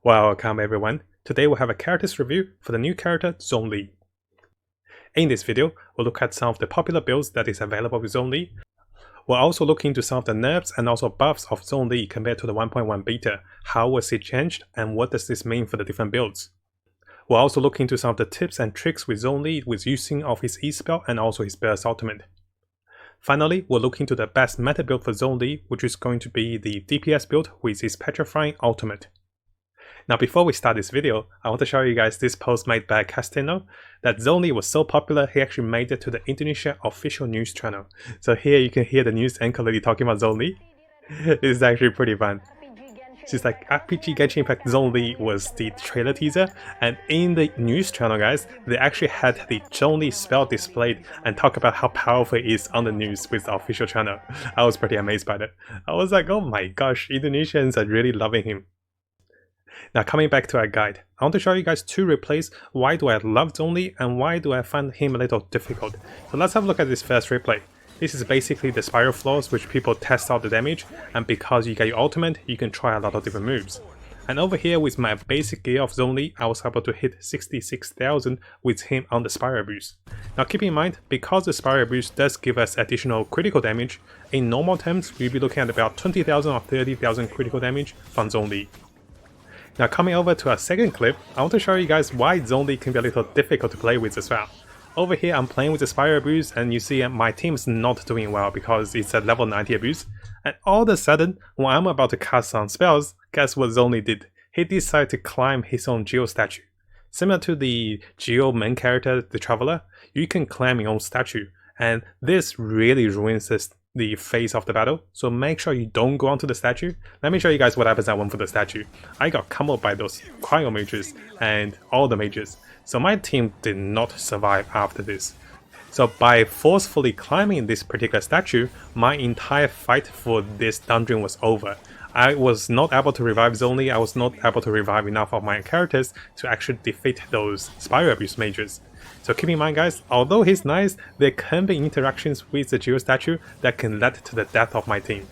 Welcome everyone. Today we'll have a characters review for the new character Zhongli. In this video, we'll look at some of the popular builds that is available with Zhongli. We'll also look into some of the nerfs and also buffs of Zhongli compared to the 1.1 beta. How was it changed and what does this mean for the different builds? We'll also look into some of the tips and tricks with Zhongli with using of his E-spell and also his burst ultimate. Finally, we'll look into the best meta build for Zhongli, which is going to be the DPS build with his petrifying ultimate. Now before we start this video, I want to show you guys this post made by Casteno that Zhongli was so popular he actually made it to the Indonesia official news channel. So here you can hear the news anchor lady talking about Zhongli. This is actually pretty fun. She's like, RPG Genshin Impact Zhongli was the trailer teaser, and in the news channel guys, they actually had the Zhongli spell displayed and talk about how powerful it is on the news with the official channel. I was pretty amazed by that. I was like, oh my gosh, Indonesians are really loving him. Now coming back to our guide, I want to show you guys two replays. Why do I love Zhongli and why do I find him a little difficult? So let's have a look at this first replay. This is basically the spiral floors which people test out the damage, and because you get your ultimate, you can try a lot of different moves. And over here with my basic gear of Zhongli, I was able to hit 66,000 with him on the spiral boost. Now keep in mind, because the spiral boost does give us additional critical damage, in normal terms we'll be looking at about 20,000 or 30,000 critical damage from Zhongli. Now coming over to our second clip, I want to show you guys why Zhongli can be a little difficult to play with as well. Over here I'm playing with the spiral boost and you see my team is not doing well because it's at level 90 abuse. And all of a sudden, when I'm about to cast some spells, guess what Zhongli did? He decided to climb his own Geo statue. Similar to the Geo main character, the Traveler, you can climb your own statue, and this really ruins the phase of the battle, so make sure you don't go onto the statue. Let me show you guys what happens I went for the statue. I got comboed by those cryo mages and all the mages, so my team did not survive after this. So by forcefully climbing this particular statue, my entire fight for this dungeon was over. I was not able to revive Zhongli, I was not able to revive enough of my characters to actually defeat those Spiral Abuse mages. So keep in mind guys, although he's nice, there can be interactions with the Geo statue that can lead to the death of my team.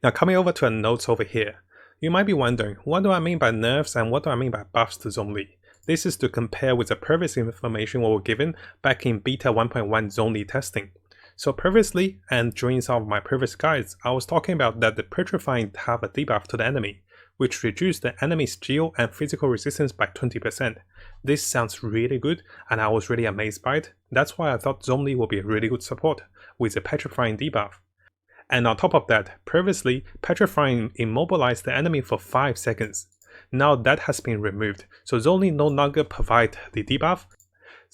Now coming over to our notes over here, you might be wondering, what do I mean by nerfs and what do I mean by buffs to Zhongli? This is to compare with the previous information we were given back in beta 1.1 Zhongli testing. So previously, and during some of my previous guides, I was talking about that the petrifying have a debuff to the enemy, which reduced the enemy's geo and physical resistance by 20%. This sounds really good, and I was really amazed by it. That's why I thought Zhongli would be a really good support with the petrifying debuff. And on top of that, previously, petrifying immobilized the enemy for 5 seconds. Now that has been removed, so Zhongli no longer provide the debuff.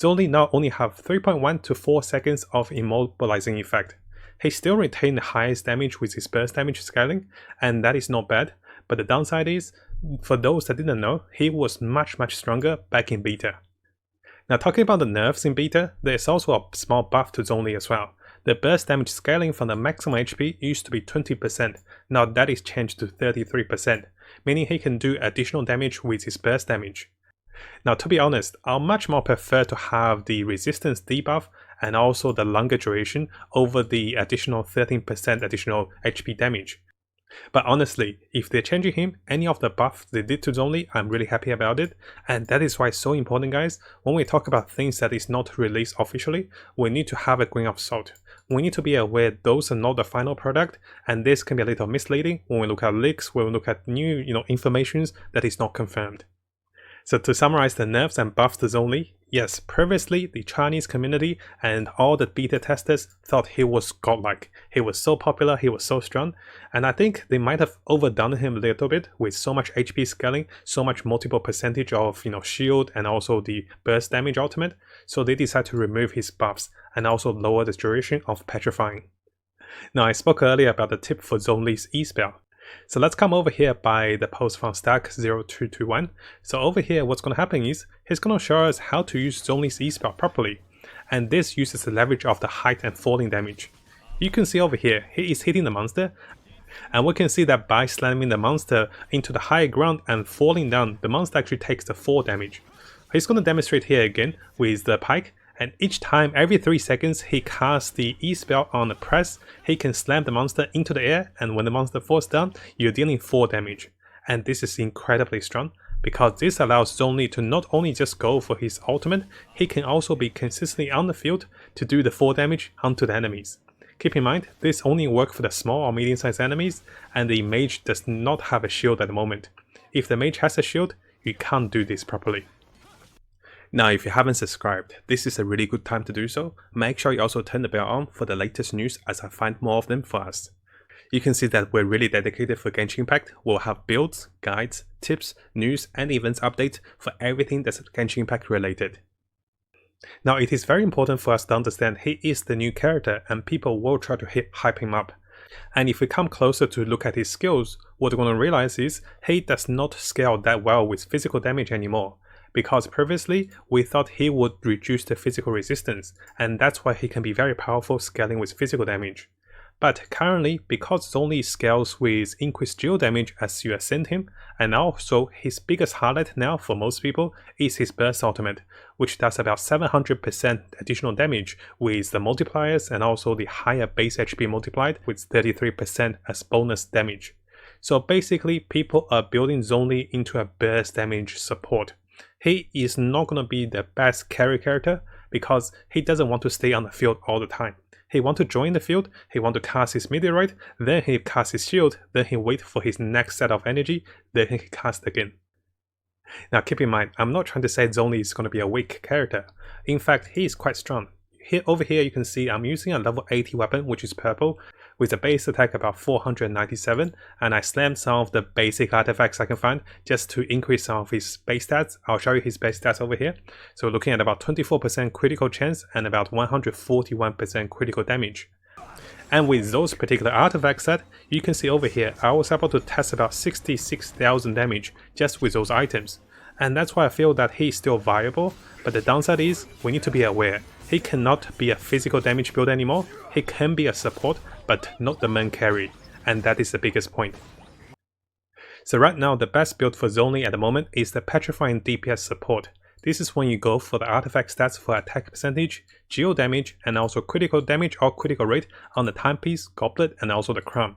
Zhongli now only have 3.1 to 4 seconds of immobilizing effect. He still retained the highest damage with his burst damage scaling, and that is not bad, but the downside is, for those that didn't know, he was much stronger back in beta. Now talking about the nerfs in beta, there is also a small buff to Zhongli as well. The burst damage scaling from the maximum HP used to be 20%, now that is changed to 33%, meaning he can do additional damage with his burst damage. Now to be honest, I much more prefer to have the resistance debuff and also the longer duration over the additional 13% additional HP damage. But honestly, if they're changing him, any of the buffs they did to Zhongli, I'm really happy about it, and that is why it's so important guys, when we talk about things that is not released officially, we need to have a grain of salt. We need to be aware those are not the final product, and this can be a little misleading when we look at leaks, when we look at new informations that is not confirmed. So to summarize the nerfs and buffs to Zhongli, yes, previously the Chinese community and all the beta testers thought he was godlike. He was so popular, he was so strong, and I think they might have overdone him a little bit with so much HP scaling, so much multiple percentage of shield and also the burst damage ultimate, so they decided to remove his buffs and also lower the duration of petrifying. Now I spoke earlier about the tip for Zhongli's E-spell. So let's come over here by the post from Stack0221. So over here what's going to happen is, he's going to show us how to use Zhongli's E-spell properly. And this uses the leverage of the height and falling damage. You can see over here, he is hitting the monster. And we can see that by slamming the monster into the higher ground and falling down, the monster actually takes the fall damage. He's going to demonstrate here again with the pike. And each time, every 3 seconds, he casts the E-spell on a press, he can slam the monster into the air, and when the monster falls down, you're dealing 4 damage. and this is incredibly strong because this allows Zhongli to not only just go for his ultimate, he can also be consistently on the field to do the full damage onto the enemies. Keep in mind, this only works for the small or medium-sized enemies, and the mage does not have a shield at the moment. If the mage has a shield, you can't do this properly. Now, if you haven't subscribed, this is a really good time to do so. Make sure you also turn the bell on for the latest news as I find more of them for us. You can see that we're really dedicated for Genshin Impact. We'll have builds, guides, tips, news, and events updates for everything that's Genshin Impact related. Now, it is very important for us to understand he is the new character and people will try to hype him up. And if we come closer to look at his skills, what we're going to realize is he does not scale that well with physical damage anymore. Because previously, we thought he would reduce the physical resistance, and that's why he can be very powerful scaling with physical damage. But currently, because Zhongli scales with increased geo damage as you ascend him, and also his biggest highlight now for most people is his burst ultimate, which does about 700% additional damage with the multipliers and also the higher base HP multiplied with 33% as bonus damage. So basically, people are building Zhongli into a burst damage support. He is not going to be the best carry character because he doesn't want to stay on the field all the time. He wants to join the field, he wants to cast his meteorite, then he casts his shield, then he waits for his next set of energy, then he casts again. Now keep in mind, I'm not trying to say Zhongli is going to be a weak character. In fact, he is quite strong. Over here you can see I'm using a level 80 weapon, which is purple, with a base attack about 497, and I slammed some of the basic artifacts I can find just to increase some of his base stats. I'll show you his base stats over here. So we're looking at about 24% critical chance and about 141% critical damage. And with those particular artifacts set, you can see over here I was able to test about 66,000 damage just with those items. And that's why I feel that he's still viable, but the downside is we need to be aware. He cannot be a physical damage build anymore, he can be a support, but not the main carry, and that is the biggest point. So right now the best build for Zhongli at the moment is the Petrifying DPS support. This is when you go for the artifact stats for attack percentage, geo damage, and also critical damage or critical rate on the timepiece, goblet, and also the crown.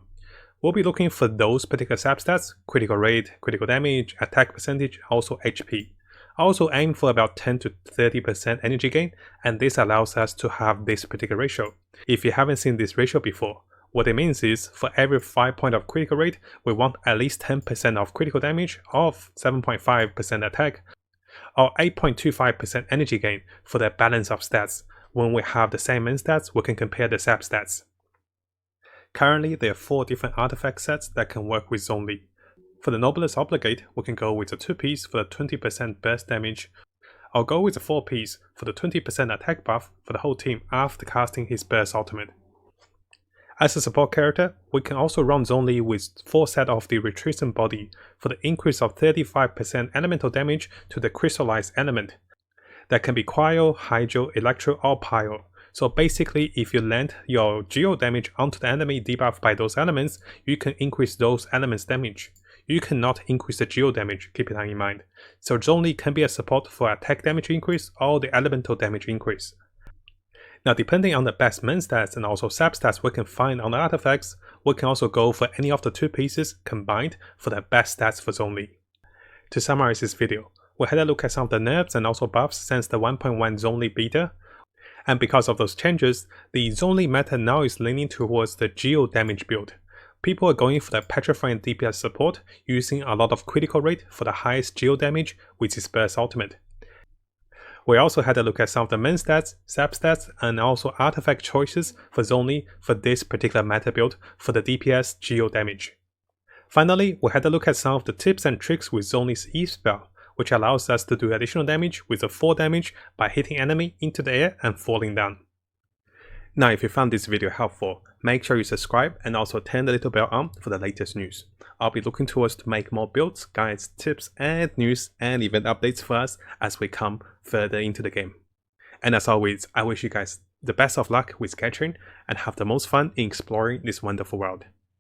We'll be looking for those particular sub stats, critical rate, critical damage, attack percentage, also HP. Also aim for about 10 to 30% energy gain, and this allows us to have this particular ratio. If you haven't seen this ratio before, what it means is for every 5 point of critical rate, we want at least 10% of critical damage, of 7.5% attack, or 8.25% energy gain for the balance of stats. When we have the same main stats, we can compare the sub stats. Currently, there are 4 different artifact sets that can work with Zhongli. For the Noblest Obligate, we can go with the 2-piece for the 20% burst damage, or go with the 4-piece for the 20% attack buff for the whole team after casting his burst ultimate. As a support character, we can also run Zhongli with 4 sets of the Retreatant Body for the increase of 35% elemental damage to the crystallized element. That can be Cryo, Hydro, Electro, or Pyro. So basically, if you land your geo damage onto the enemy debuffed by those elements, you can increase those elements' damage. You cannot increase the geo damage, keep it in mind. So Zhongli can be a support for attack damage increase or the elemental damage increase. Now depending on the best main stats and also sub stats we can find on the artifacts, we can also go for any of the 2 pieces combined for the best stats for Zhongli. To summarize this video, we had a look at some of the nerfs and also buffs since the 1.1 Zhongli beta. And because of those changes, the Zhongli meta now is leaning towards the geo damage build. People are going for the Petrifying DPS support, using a lot of critical rate for the highest geo damage with his burst ultimate. We also had a look at some of the main stats, sub stats, and also artifact choices for Zhongli for this particular meta build for the DPS geo damage. Finally, we had a look at some of the tips and tricks with Zhongli's E spell, which allows us to do additional damage with a 4 damage by hitting enemy into the air and falling down. Now if you found this video helpful, make sure you subscribe and also turn the little bell on for the latest news. I'll be looking towards to make more builds, guides, tips, and news and event updates for us as we come further into the game. And as always, I wish you guys the best of luck with Genshin and have the most fun in exploring this wonderful world.